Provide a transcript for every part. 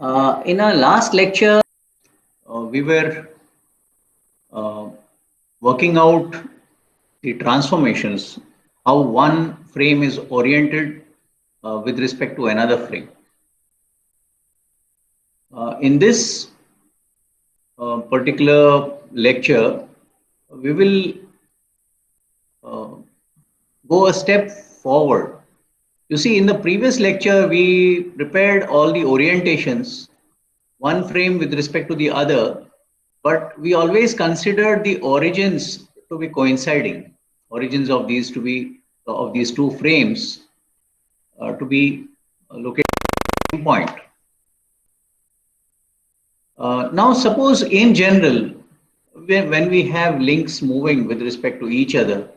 In our last lecture, we were uh, working out the transformations, how one frame is oriented with respect to another frame. In this particular lecture, we will uh, go a step forward. You see, in the previous lecture, we prepared all the orientations, one frame with respect to the other, but we always considered the origins to be coinciding, origins of these to be of these two frames to be located at the same point. Now, suppose in general, when we have links moving with respect to each other,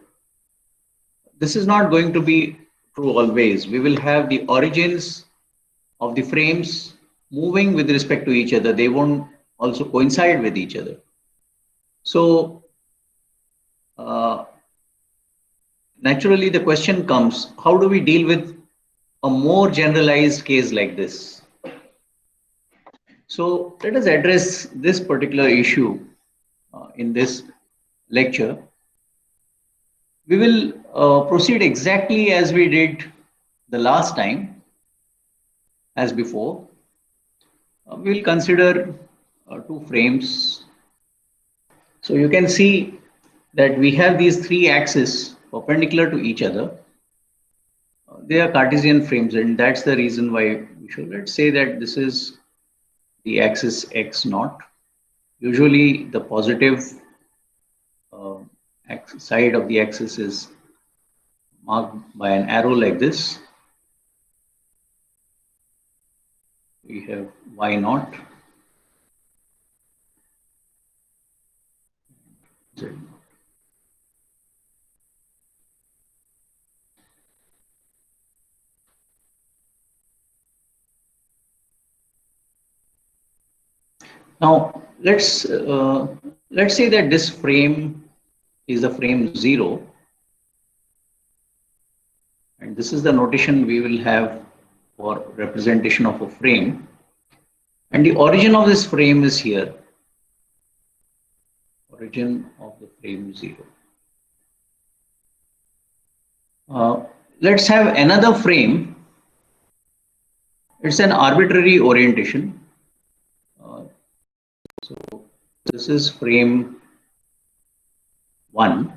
this is not going to be true always. We will have the origins of the frames moving with respect to each other. They won't also coincide with each other. So, uh, naturally, the question comes, how do we deal with a more generalized case like this? So, let us address this particular issue in this lecture. We will proceed exactly as we did the last time, as before. We will consider two frames. So, you can see that we have these three axes perpendicular to each other. They are Cartesian frames, and that's the reason why we should, let's say that this is the axis x naught. Usually the positive uh, side of the axis is marked by an arrow like this. We have y naught, z naught. Now let's say that this frame is the frame 0, and this is the notation we will have for representation of a frame, and the origin of this frame is here, origin of the frame 0. Let's have another frame. It's an arbitrary orientation. So this is frame 1.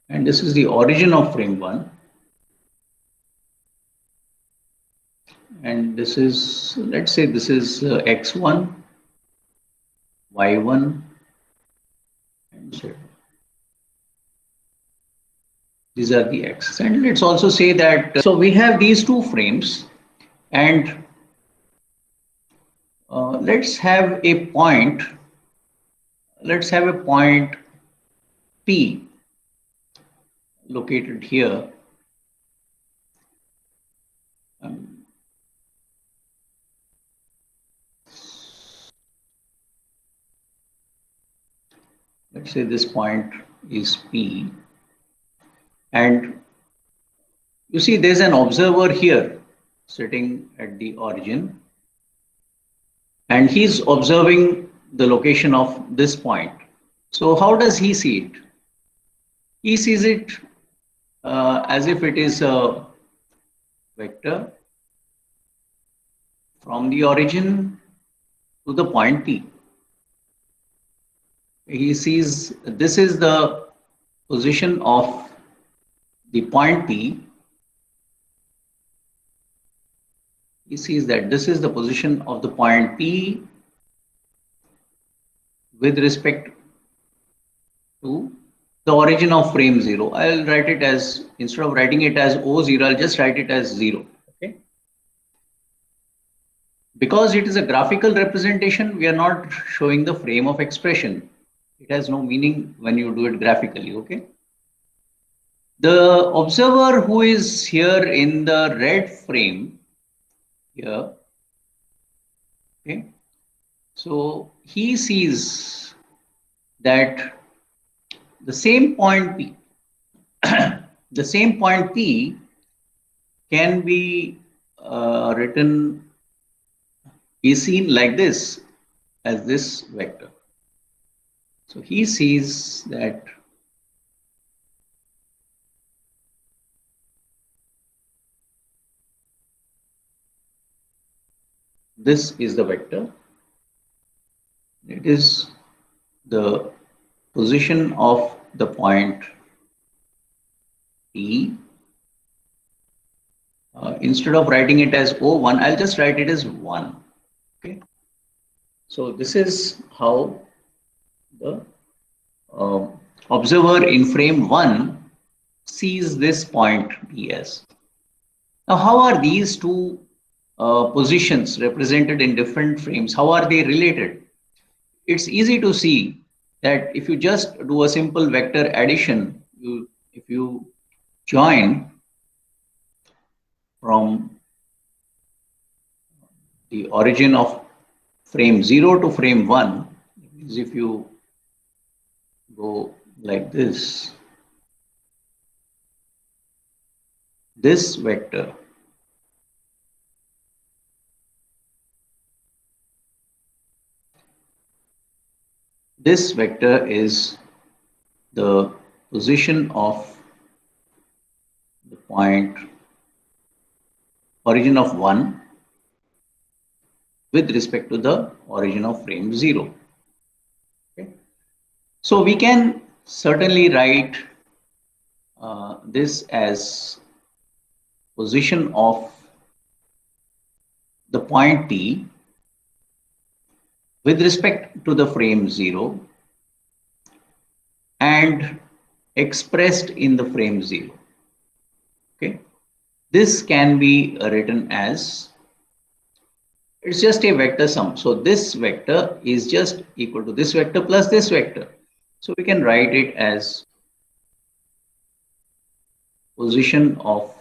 And this is the origin of frame 1. And this is, let's say this is x1, y1, and z. These are the axes. And let's also say that, so we have these two frames, and let's have a point, P located here. Let's say this point is P, and you see there's an observer here sitting at the origin, and he's observing the location of this point. So how does he see it? He sees it as if it is a vector from the origin to the point P. He sees this is the position of the point P. He sees that this is the position of the point P with respect to the origin of frame 0. I'll write it as, instead of writing it as O0, I'll just write it as 0. Okay. Because it is a graphical representation, we are not showing the frame of expression. It has no meaning when you do it graphically. Okay. The observer who is here in the red frame here, okay, so he sees that the same point P, the same point P can be written, is seen like this, as this vector. So he sees that this is the vector. It is the position of the point P. Instead of writing it as O1, I'll just write it as 1. Okay. So this is how the uh, observer in frame 1 sees this point P as. Now, how are these two positions represented in different frames? How are they related? It's easy to see that if you just do a simple vector addition, if you join from the origin of frame 0 to frame 1, is if you go like this vector is the position of the point origin of 1 with respect to the origin of frame 0. Okay. So we can certainly write this as position of the point T with respect to the frame 0 and expressed in the frame 0. Okay. This can be written as, it's just a vector sum. So this vector is just equal to this vector plus this vector. So we can write it as position of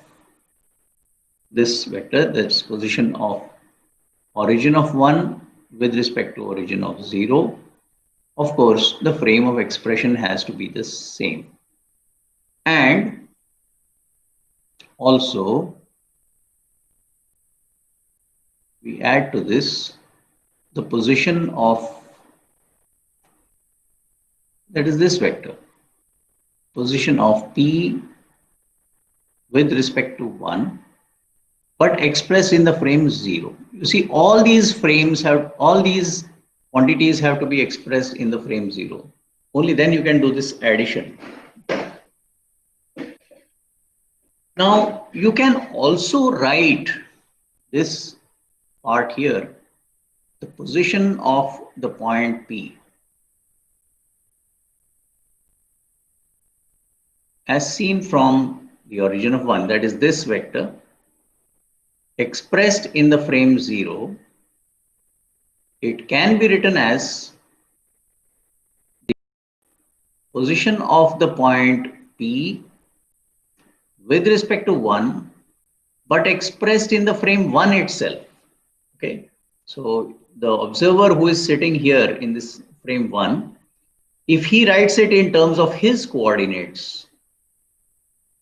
this vector, that's position of origin of 1 with respect to origin of 0. Of course, the frame of expression has to be the same. And also, we add to this the position of, that is this vector, position of P with respect to 1, but expressed in the frame 0. You see, all these quantities have to be expressed in the frame 0. Only then you can do this addition. Now, you can also write this part here, the position of the point P, as seen from the origin of 1, that is this vector, expressed in the frame 0. It can be written as the position of the point P with respect to 1, but expressed in the frame 1 itself. Okay. So the observer who is sitting here in this frame 1, if he writes it in terms of his coordinates,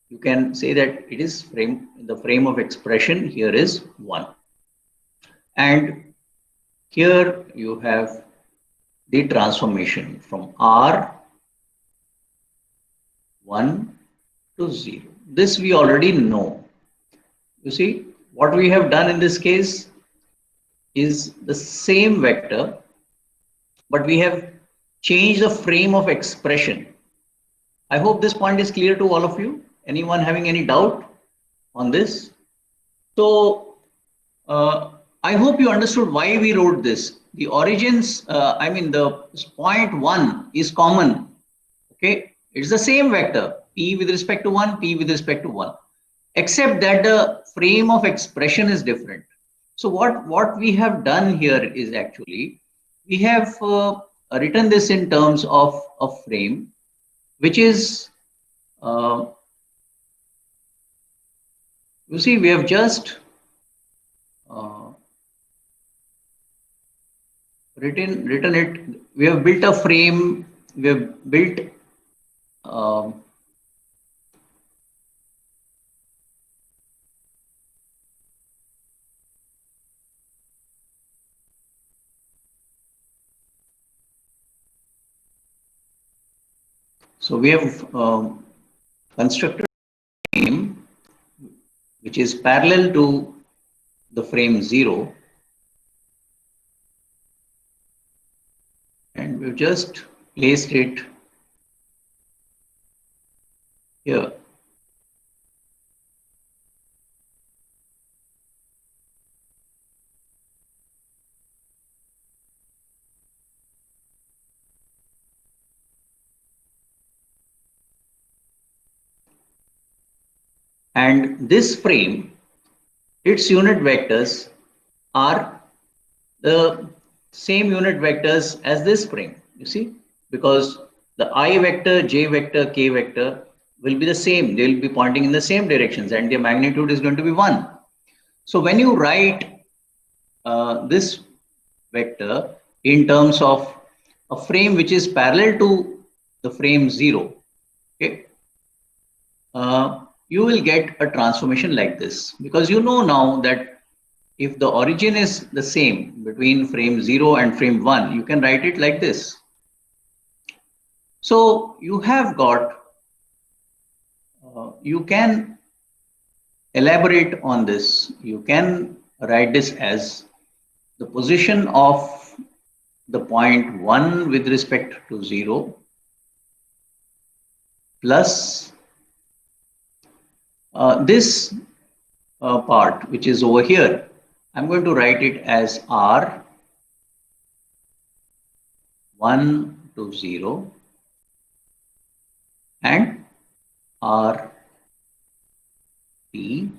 you can say that it is the frame of expression here is 1. And here you have the transformation from R1 to 0. This we already know. You see, what we have done in this case is the same vector, but we have changed the frame of expression. I hope this point is clear to all of you. Anyone having any doubt on this? So, I hope you understood why we wrote this. The origins, the point 1 is common. Okay, it's the same vector, P with respect to 1, P with respect to 1, except that the frame of expression is different. So what we have done here is actually, we have written this in terms of a frame, which is, you see, we have just written it. We have built a frame. We have built um, so we have constructed a frame which is parallel to the frame 0, and we've just placed it here. And this frame, its unit vectors are the same unit vectors as this frame, you see, because the I vector, J vector, K vector will be the same. They will be pointing in the same directions and their magnitude is going to be 1. So when you write this vector in terms of a frame which is parallel to the frame 0, okay, you will get a transformation like this, because you know now that if the origin is the same between frame 0 and frame 1, you can write it like this. So you have got, you can elaborate on this. You can write this as the position of the point 1 with respect to 0 plus this part which is over here. I'm going to write it as R 1 to 0 and R T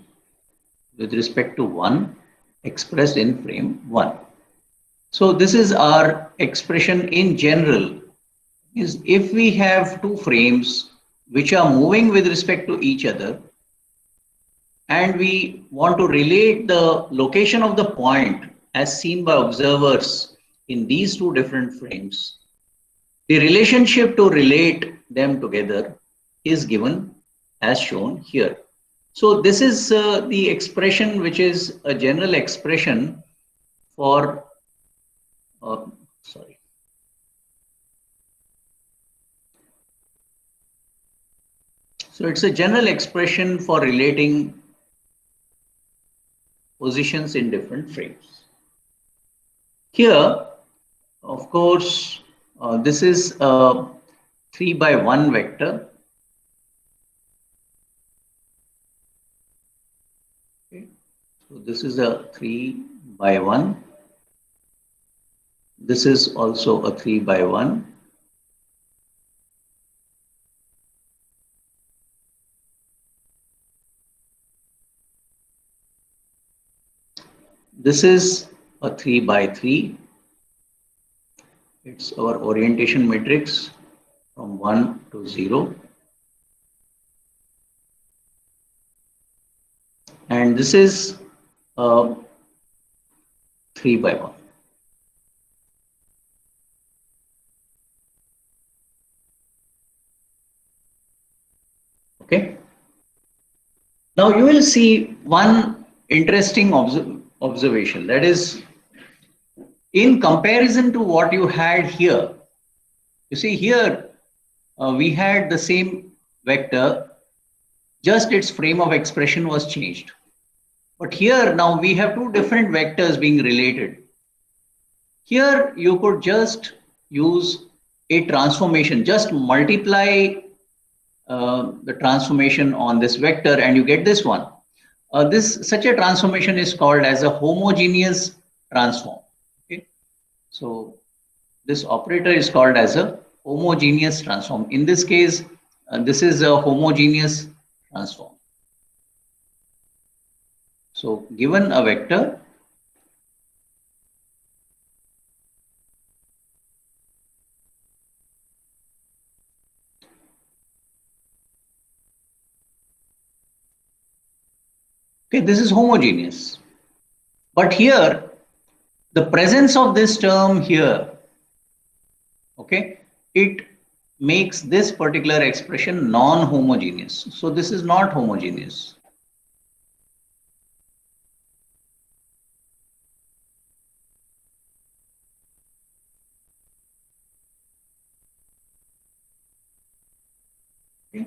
with respect to 1 expressed in frame 1. So this is our expression in general. Is if we have two frames which are moving with respect to each other, and we want to relate the location of the point as seen by observers in these two different frames, the relationship to relate them together is given as shown here. So this is the expression which is a general expression for, sorry. So it's a general expression for relating positions in different frames. Here, of course, this is a 3 by 1 vector. Okay. So this is a 3 by 1. This is also a 3 by 1. This is a 3 by 3. It's our orientation matrix from 1 to 0. And this is a 3 by 1. Okay. Now you will see one interesting observation, that is, in comparison to what you had here, you see here we had the same vector, just its frame of expression was changed. But here now we have two different vectors being related. Here you could just use a transformation, just multiply the transformation on this vector and you get this one. Such a transformation is called as a homogeneous transform. Okay, so this operator is called as a homogeneous transform. In this case, this is a homogeneous transform. So given a vector, okay, this is homogeneous. But here, the presence of this term here, okay, it makes this particular expression non-homogeneous. So this is not homogeneous. Okay.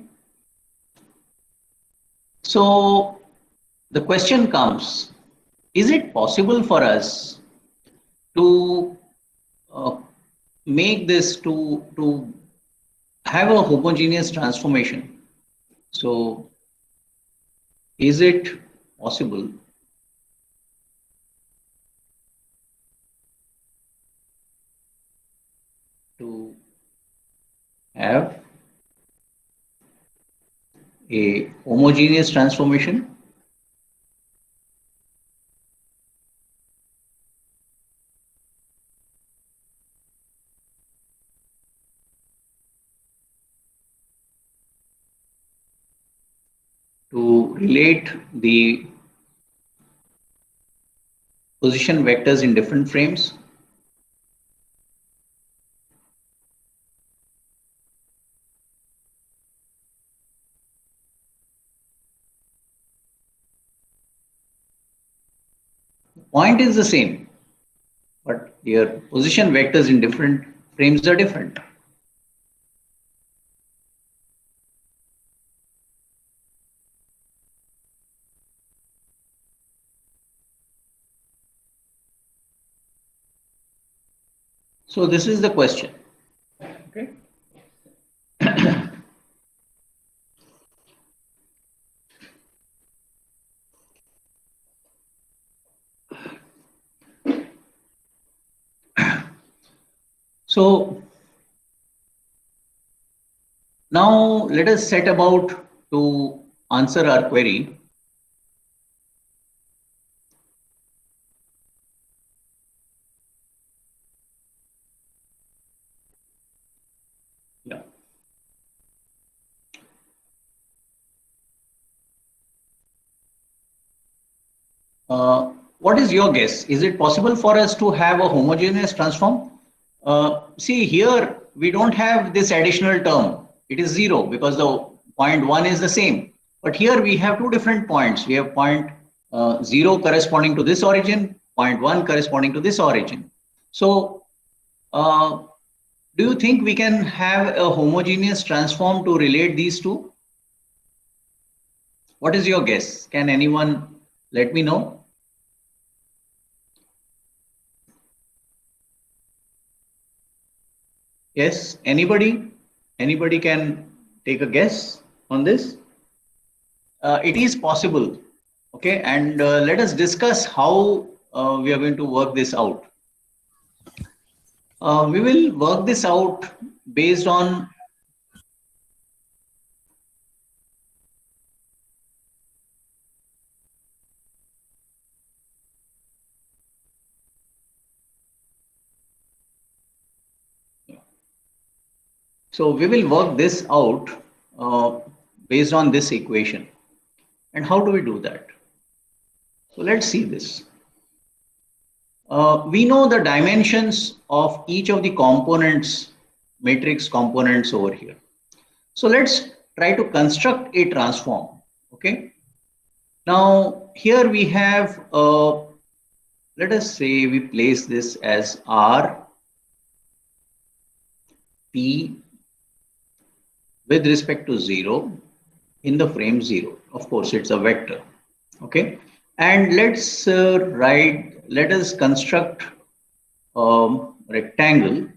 So the question comes, is it possible for us to uh, make this to have a homogeneous transformation? So is it possible to have a homogeneous transformation? To relate the position vectors in different frames? The point is the same, but your position vectors in different frames are different. So this is the question. Okay. So now let us set about to answer our query. Yeah. What is your guess? Is it possible for us to have a homogeneous transform? See here, we don't have this additional term. It is 0 because the point 1 is the same. But here we have two different points. We have point 0 corresponding to this origin, point 1 corresponding to this origin. So uh, do you think we can have a homogeneous transform to relate these two? What is your guess? Can anyone let me know? Yes, anybody? Anybody can take a guess on this? It is possible. Okay, and let us discuss how we are going to work this out. We will work this out based on, so we will work this out uh, based on this equation. And how do we do that? So let's see this. We know the dimensions of each of the components, matrix components over here. So let's try to construct a transform. Okay. Now here we have, let us say we place this as R P with respect to 0 in the frame 0. Of course, it's a vector. Okay. And let's let us construct rectangle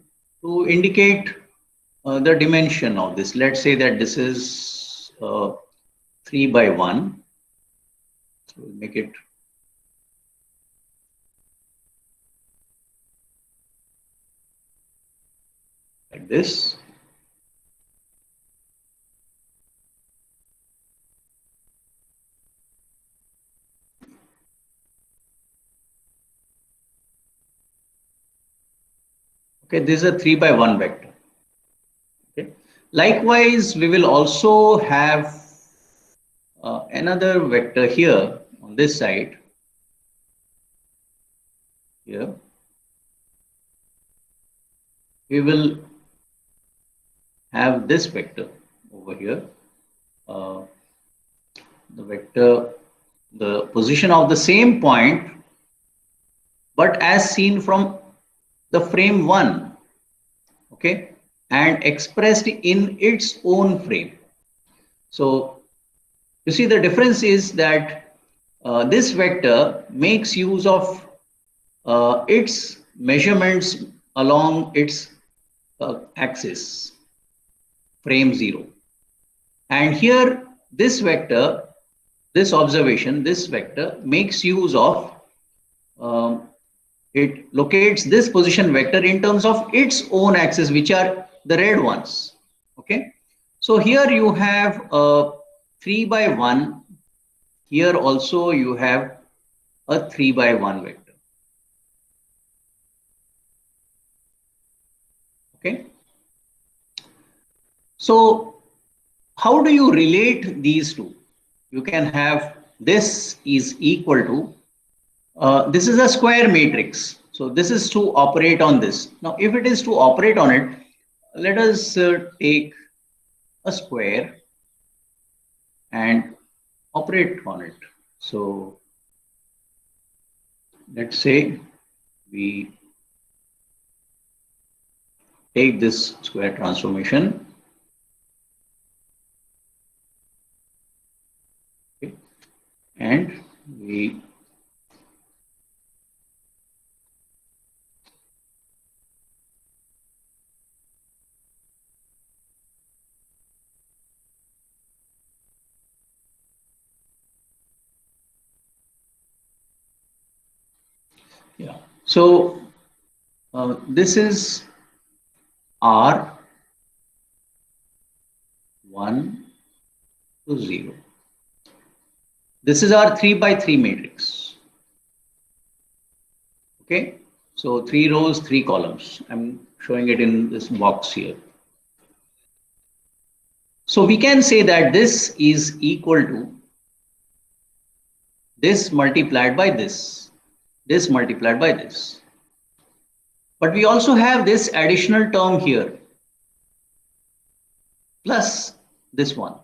to indicate the dimension of this. Let's say that this is 3 by 1. So we'll make it like this. Okay, this is a 3 by 1 vector. Okay. Likewise, we will also have another vector here on this side. Here, we will have this vector over here. The vector, the position of the same point, but as seen from the frame 1, okay, and expressed in its own frame. So you see the difference is that this vector makes use of its measurements along its axis, frame 0. And here this vector, this observation, this vector makes use of, it locates this position vector in terms of its own axis, which are the red ones. Okay. So here you have a 3 by 1. Here also you have a 3 by 1 vector. Okay. So how do you relate these two? You can have this is equal to, this is a square matrix. So this is to operate on this. Now, if it is to operate on it, let us take a square and operate on it. So let's say we take this square transformation. Okay, and we yeah. So this is R1 to 0. This is our 3 by 3 matrix. Okay, so 3 rows, 3 columns. I'm showing it in this box here. So we can say that this is equal to this multiplied by this multiplied by this. But we also have this additional term here plus this one.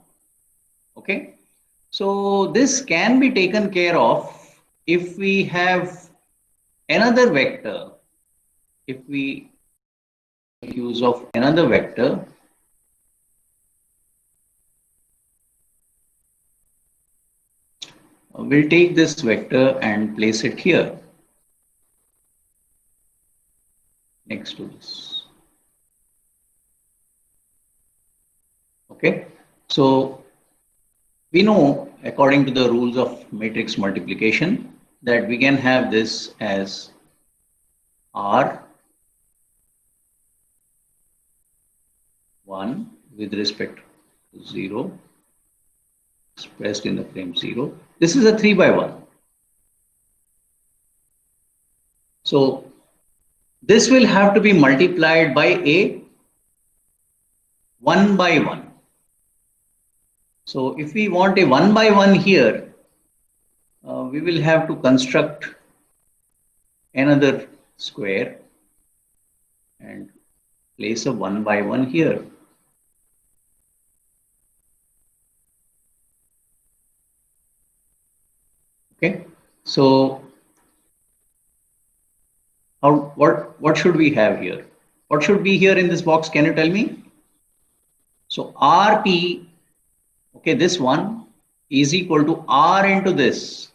Okay, so this can be taken care of if we have another vector. If we make use of another vector, we'll take this vector and place it here next to this. Okay, so we know according to the rules of matrix multiplication that we can have this as R1 with respect to 0 expressed in the frame 0. This is a 3 by 1. So this will have to be multiplied by a 1 by 1. So if we want a 1 by 1 here, we will have to construct another square and place a 1 by 1 here. Okay, so what should we have here? What should be here in this box? Can you tell me? So RP, okay, this one is equal to R into this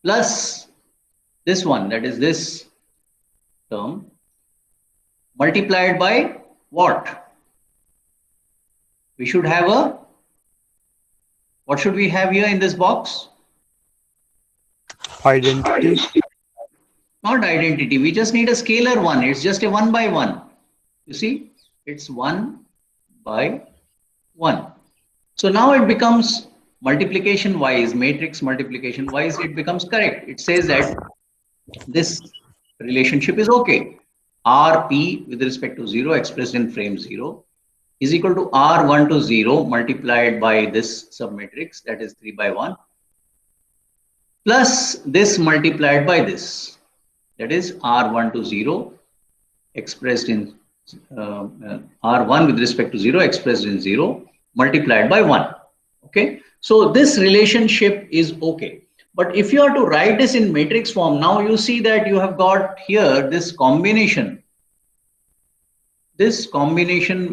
plus this one, that is this term, multiplied by what? We should have a, what should we have here in this box? Identity. Not identity, we just need a scalar one. It's just a 1 by 1. You see, it's 1 by 1. So now it becomes multiplication wise, matrix multiplication wise, it becomes correct. It says that this relationship is okay. RP with respect to 0 expressed in frame 0 is equal to R1 to 0 multiplied by this submatrix, that is 3 by 1, plus this multiplied by this, that is R1 to 0 expressed in R1 with respect to 0 expressed in 0 multiplied by 1. Okay, so this relationship is okay. But if you are to write this in matrix form, now you see that you have got here this combination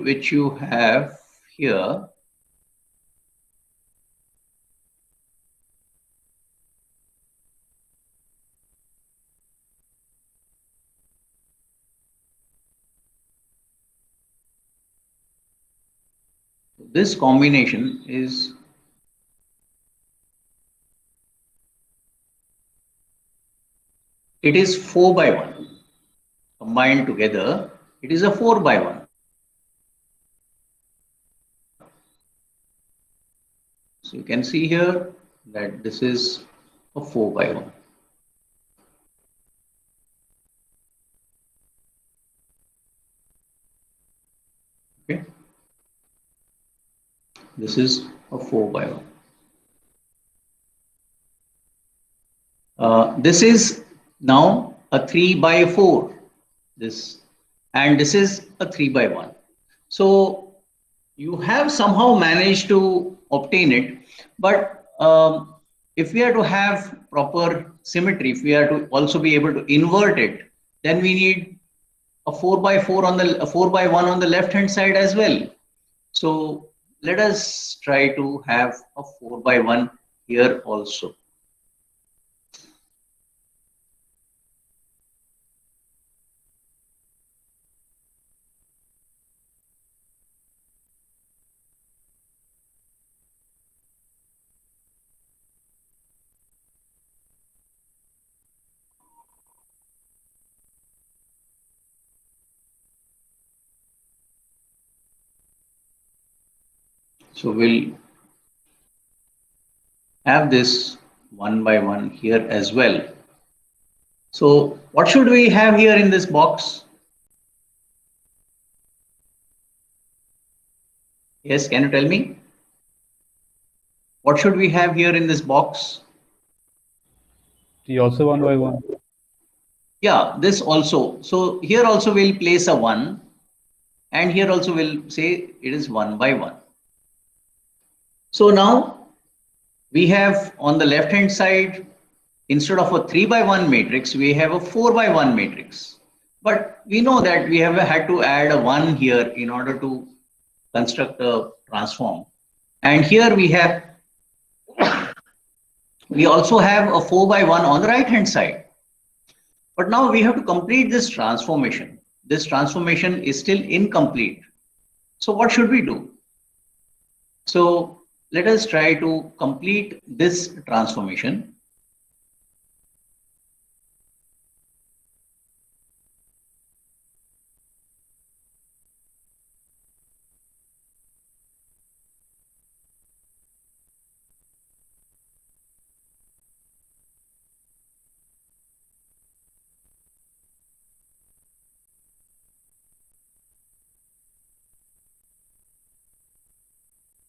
which you have here. This combination is it is 4 by 1 combined together. It is a 4 by 1. So you can see here that this is a 4 by 1. Okay, this is a 4 by 1. This is now a 3 by 4. This and this is a 3 by 1. So you have somehow managed to obtain it, but if we are to have proper symmetry, if we are to also be able to invert it, then we need a 4 by 4 on the a 4 by 1 on the left hand side as well. So let us try to have a 4 by 1 here also. So we'll have this 1 by 1 here as well. So what should we have here in this box? Yes, can you tell me? What should we have here in this box? T also 1 by 1. Yeah, this also. So here also we'll place a 1 and here also we'll say it is 1 by 1. So now we have on the left hand side, instead of a 3 by 1 matrix, we have a 4 by 1 matrix. But we know that we have had to add a 1 here in order to construct a transform. And here we also have a 4 by 1 on the right hand side. But now we have to complete this transformation. This transformation is still incomplete. So what should we do? So let us try to complete this transformation.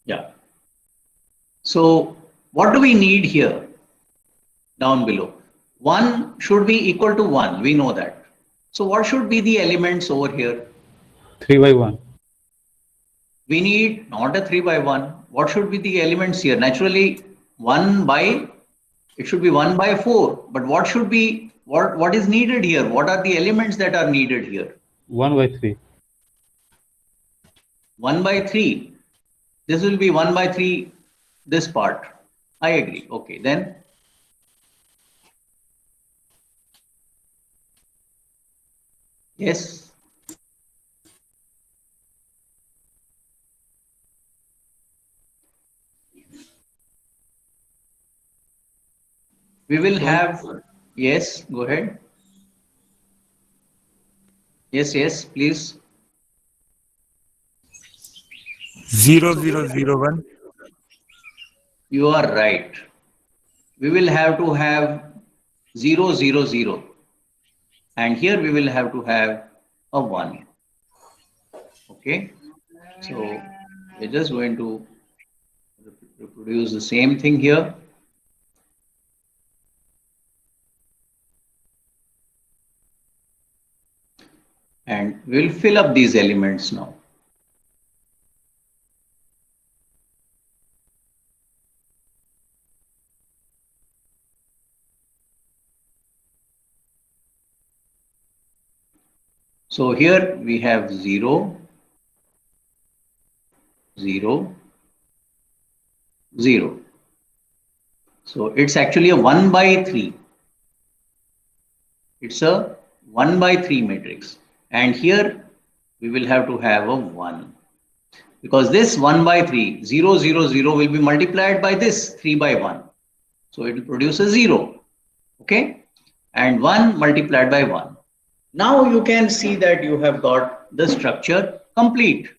Yeah. So what do we need here down below? 1 should be equal to 1. We know that. So what should be the elements over here? 3 by 1. We need not a 3 by 1. What should be the elements here? Naturally, 1 by, it should be 1 by 4. But what should be, what is needed here? What are the elements that are needed here? 1 by 3. 1 by 3. This will be 1 by 3, this part. I agree. Okay, then yes. We will have, yes, go ahead. Yes, please. 0001. You are right. We will have to have 000. And here we will have to have a 1. Okay. So we're just going to reproduce the same thing here. and we'll fill up these elements now. So here we have 0, 0, 0. So it's actually a 1 by 3. It's a 1 by 3 matrix. And here we will have to have a 1. Because this 1 by 3, 0, 0, 0 will be multiplied by this 3 by 1. So it will produce a 0. Okay? And 1 multiplied by 1. Now you can see that you have got the structure complete.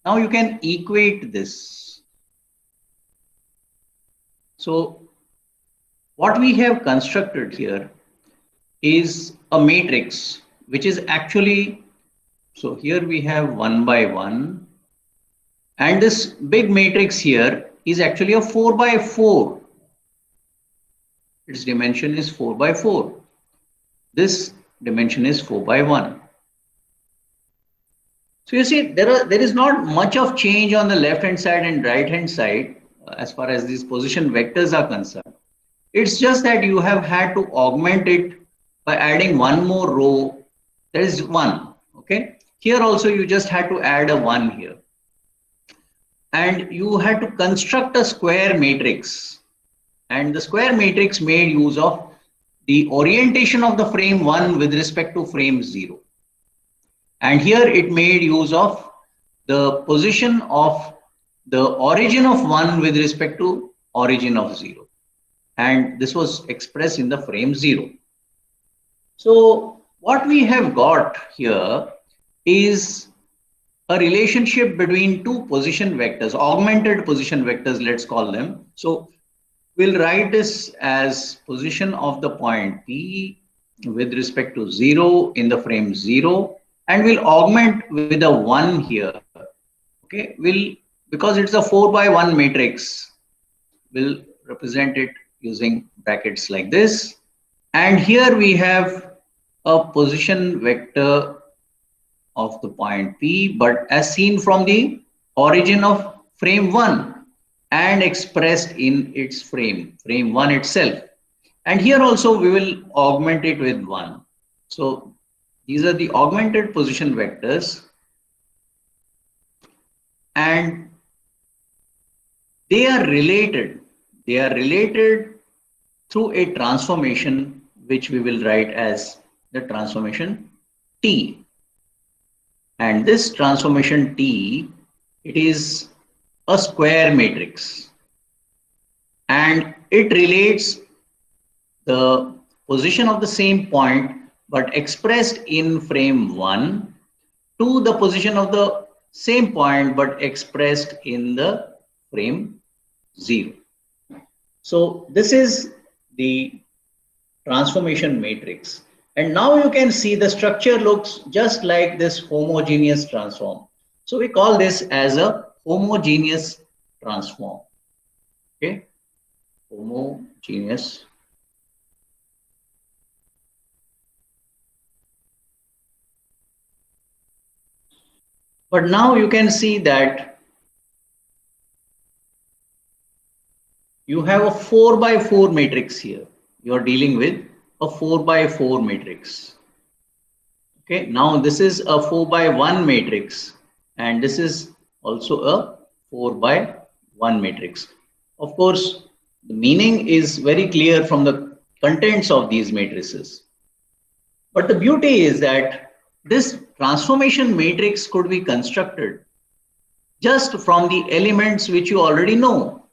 Now you can equate this. So what we have constructed here is a matrix which is actually, so here we have 1 by 1, and this big matrix here is actually a 4 by 4. Its dimension is 4 by 4. This dimension is 4 by 1. So you see there is not much of change on the left hand side and right hand side as far as these position vectors are concerned. It's just that you have had to augment it by adding one more row. There is 1. Okay. Here also you just had to add a 1 here. And you had to construct a square matrix. And the square matrix made use of the orientation of the frame 1 with respect to frame 0. And here it made use of the position of the origin of 1 with respect to origin of 0. And this was expressed in the frame 0. So what we have got here is a relationship between two position vectors, augmented position vectors, let's call them. So we'll write this as position of the point P with respect to 0 in the frame 0, and we'll augment with a 1 here. Okay, because it's a 4 by 1 matrix, we'll represent it using brackets like this. And here we have a position vector of the point P, but as seen from the origin of frame 1 and expressed in its frame 1 itself. And here also we will augment it with 1. So these are the augmented position vectors, and they are related. They are related through a transformation which we will write as the transformation T. And this transformation T, it is a square matrix, and it relates the position of the same point but expressed in frame 1 to the position of the same point but expressed in the frame 0. So this is the transformation matrix. And now you can see the structure looks just like this homogeneous transform. So we call this as a homogeneous transform. Okay, homogeneous. But now you can see that you have a 4 by 4 matrix here. You are dealing with a 4 by 4 matrix. Okay, now this is a 4 by 1 matrix, and this is also a 4 by 1 matrix. Of course, the meaning is very clear from the contents of these matrices. But the beauty is that this transformation matrix could be constructed just from the elements which you already know.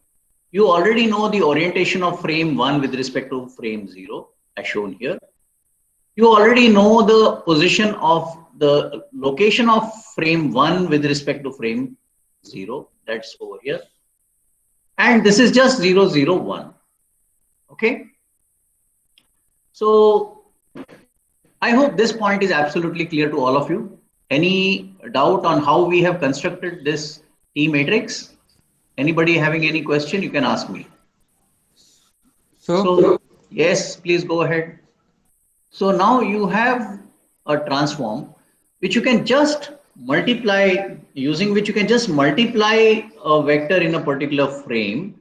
You already know the orientation of frame 1 with respect to frame 0 as shown here. You already know the position of the location of frame 1 with respect to frame 0, that's over here. And this is just 0, 0, 1. Okay. So I hope this point is absolutely clear to all of you. Any doubt on how we have constructed this T matrix? Anybody having any question, you can ask me. So yes, please go ahead. So now you have a transform which you can just multiply, using which you can just multiply a vector in a particular frame,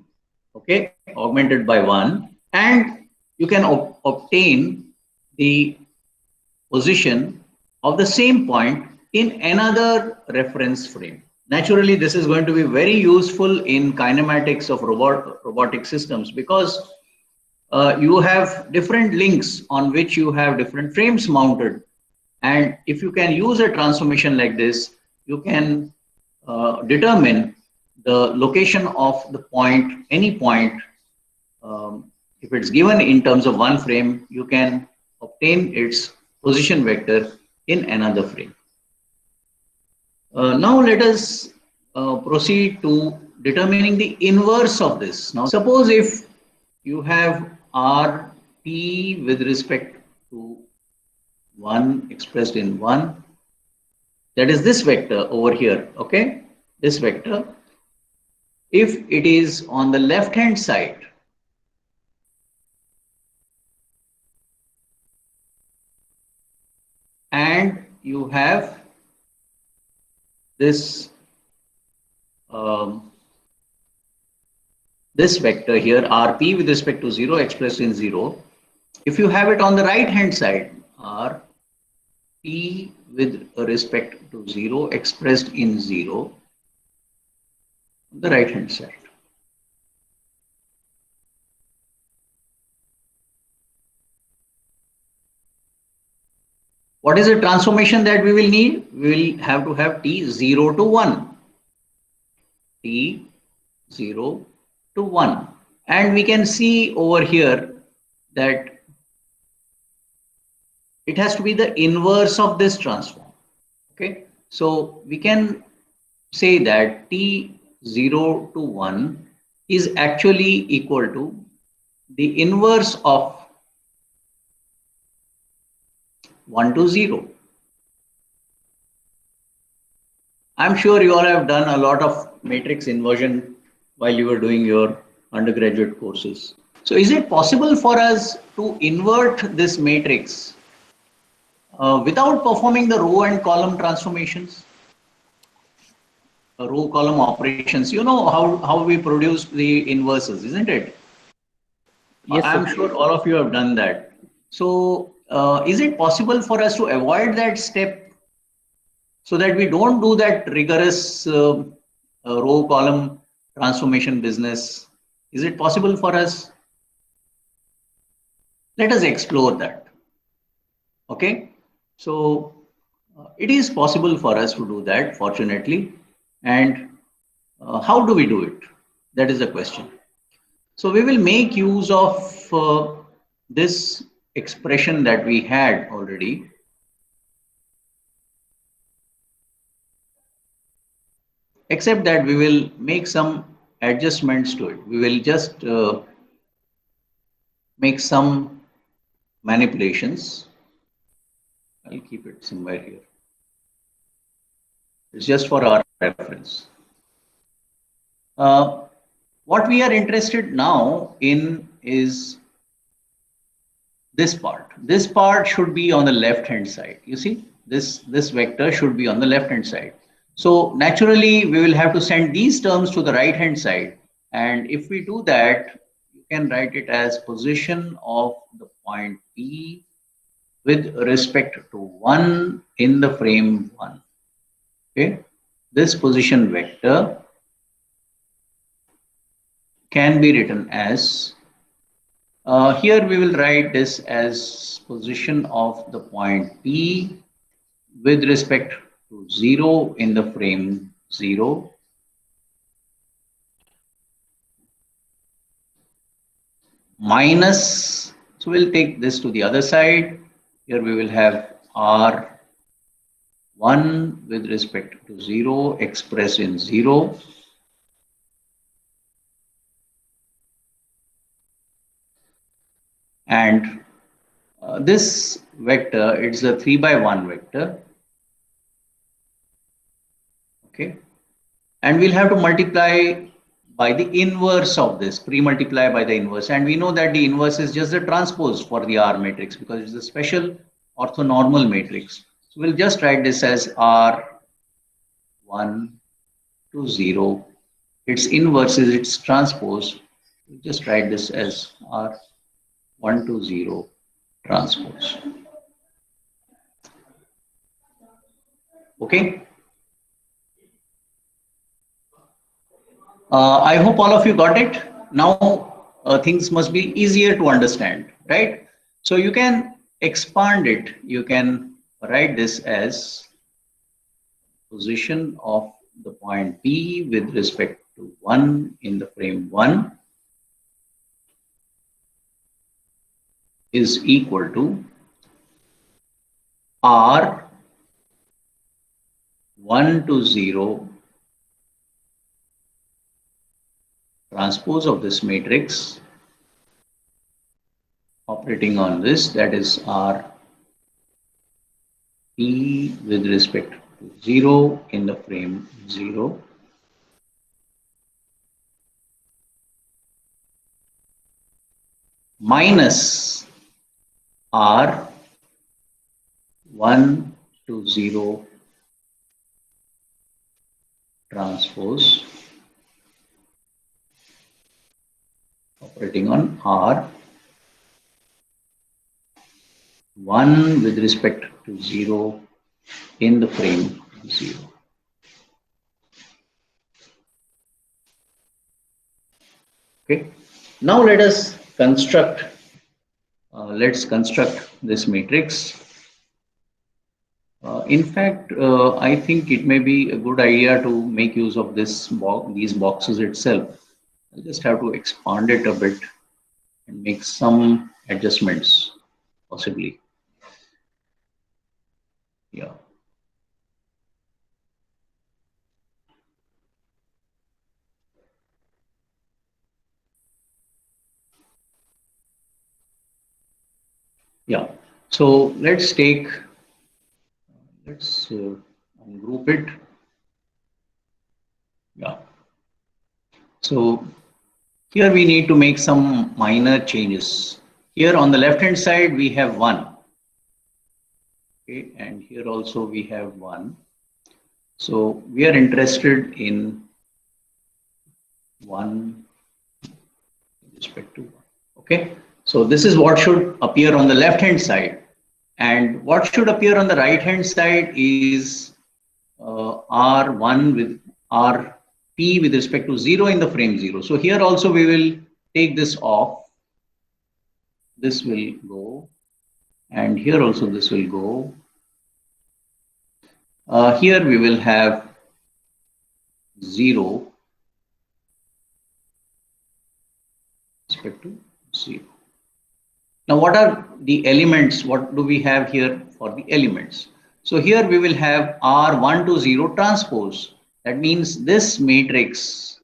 okay, augmented by 1, and you can obtain the position of the same point in another reference frame. Naturally, this is going to be very useful in kinematics of robotic systems, because you have different links on which you have different frames mounted. And if you can use a transformation like this, you can determine the location of the point, any point. If it's given in terms of one frame, you can obtain its position vector in another frame. Now let us proceed to determining the inverse of this. Now suppose if you have Rp with respect to 1 expressed in 1, that is this vector over here, okay, this vector. If it is on the left hand side, and you have this this vector here, Rp with respect to 0 expressed in 0. If you have it on the right hand side, Rp with respect to 0 expressed in 0, on the right hand side. What is the transformation that we will need? We will have to have t 0 to 1. T 0 to 1. And we can see over here that it has to be the inverse of this transform. Okay. So we can say that t 0 to 1 is actually equal to the inverse of 1 to 0. I'm sure you all have done a lot of matrix inversion while you were doing your undergraduate courses. So is it possible for us to invert this matrix without performing the row and column transformations? Row column operations, you know how we produce the inverses, isn't it? Yes, I'm sure all of you have done that. So is it possible for us to avoid that step so that we don't do that rigorous row column transformation business? Is it possible for us? Let us explore that. Okay, so it is possible for us to do that, fortunately. And how do we do it? That is the question. So we will make use of this expression that we had already. Except that we will make some adjustments to it. We will just make some manipulations. I'll keep it somewhere here. It's just for our reference. What we are interested now in is this part. This part should be on the left hand side. You see, this vector should be on the left hand side. So naturally, we will have to send these terms to the right hand side. And if we do that, you can write it as position of the point P with respect to 1 in the frame 1. Okay, this position vector can be written as, here we will write this as position of the point P with respect to 0 in the frame 0 minus, so we'll take this to the other side. Here we will have R1 with respect to 0 expressed in 0 and this vector, it's a 3 by 1 vector. Okay, and we'll have to multiply by the inverse of this, pre-multiply by the inverse, and we know that the inverse is just the transpose for the R matrix because it's a special orthonormal matrix. So we'll just write this as R1 to 0. Its inverse is its transpose. We'll just write this as R1 to 0 transpose. Okay. I hope all of you got it. Now things must be easier to understand, right? So you can expand it. You can write this as position of the point P with respect to 1 in the frame 1 is equal to R 1 to 0 transpose of this matrix operating on this, that is R P with respect to 0 in the frame 0 minus R 1 to 0 transpose operating on R 1 with respect to 0 in the frame 0. Okay. Now let us construct. Let's construct this matrix. In fact, I think it may be a good idea to make use of these boxes itself. I just have to expand it a bit and make some adjustments, possibly. Yeah. Yeah. So let's ungroup it. Yeah. So here we need to make some minor changes. Here on the left hand side we have 1. Okay, and here also we have 1. So we are interested in 1 with respect to 1. Okay, so this is what should appear on the left hand side, and what should appear on the right hand side is R1 with RP with respect to 0 in the frame 0. So here also we will take this off. This will go, and here also this will go. Here we will have 0 respect to 0. Now what are the elements? What do we have here for the elements? So here we will have R1 to 0 transpose. That means this matrix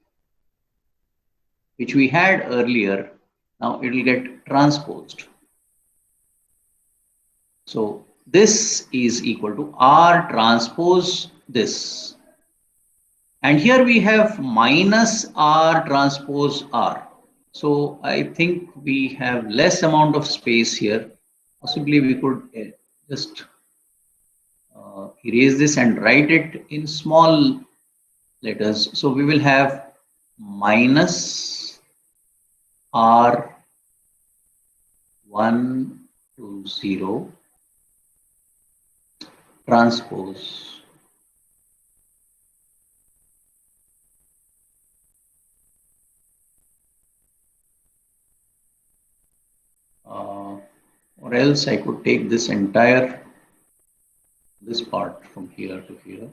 which we had earlier, now it will get transposed. So this is equal to R transpose this. And here we have minus R transpose R. So I think we have less amount of space here. Possibly we could just erase this and write it in small letters. So we will have minus R1 to 0 transpose or else I could take this part from here to here.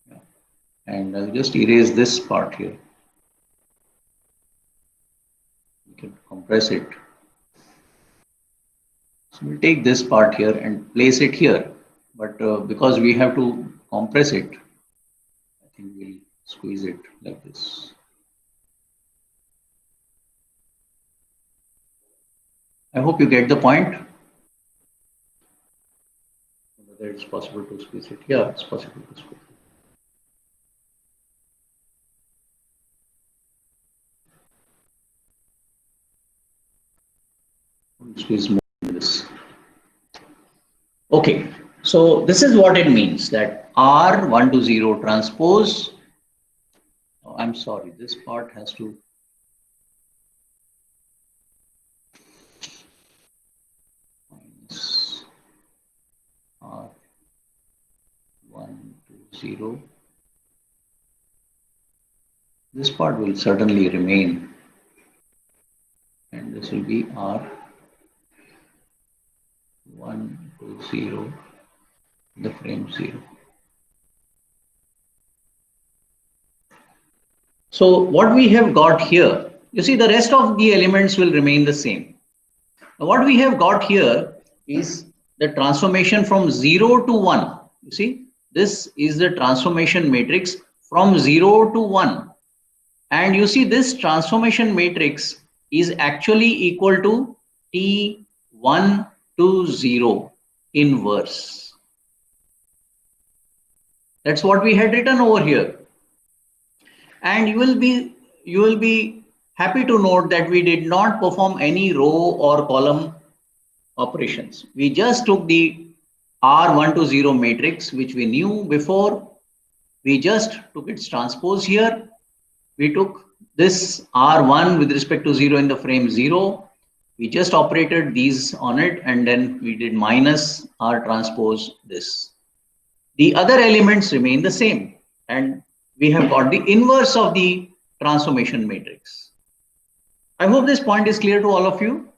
Yeah. And I'll just erase this part here. We can compress it. So we'll take this part here and place it here. But because we have to compress it, I think we'll squeeze it like this. I hope you get the point. Whether it's possible to squeeze it. Yeah, it's possible to squeeze it. Squeeze more than this. Okay, so this is what it means that R120 transpose. Oh, I'm sorry, this part has to. Minus R120. This part will certainly remain, and this will be R120, the frame 0. So what we have got here, you see the rest of the elements will remain the same. Now what we have got here is the transformation from 0 to 1. You see, this is the transformation matrix from 0 to 1. And you see this transformation matrix is actually equal to T1 to 0 inverse. That's what we had written over here. And you will be happy to note that we did not perform any row or column operations. We just took the R120 matrix, which we knew before. We just took its transpose here. We took this R1 with respect to 0 in the frame 0. We just operated these on it, and then we did minus R transpose this. The other elements remain the same, and we have got the inverse of the transformation matrix. I hope this point is clear to all of you.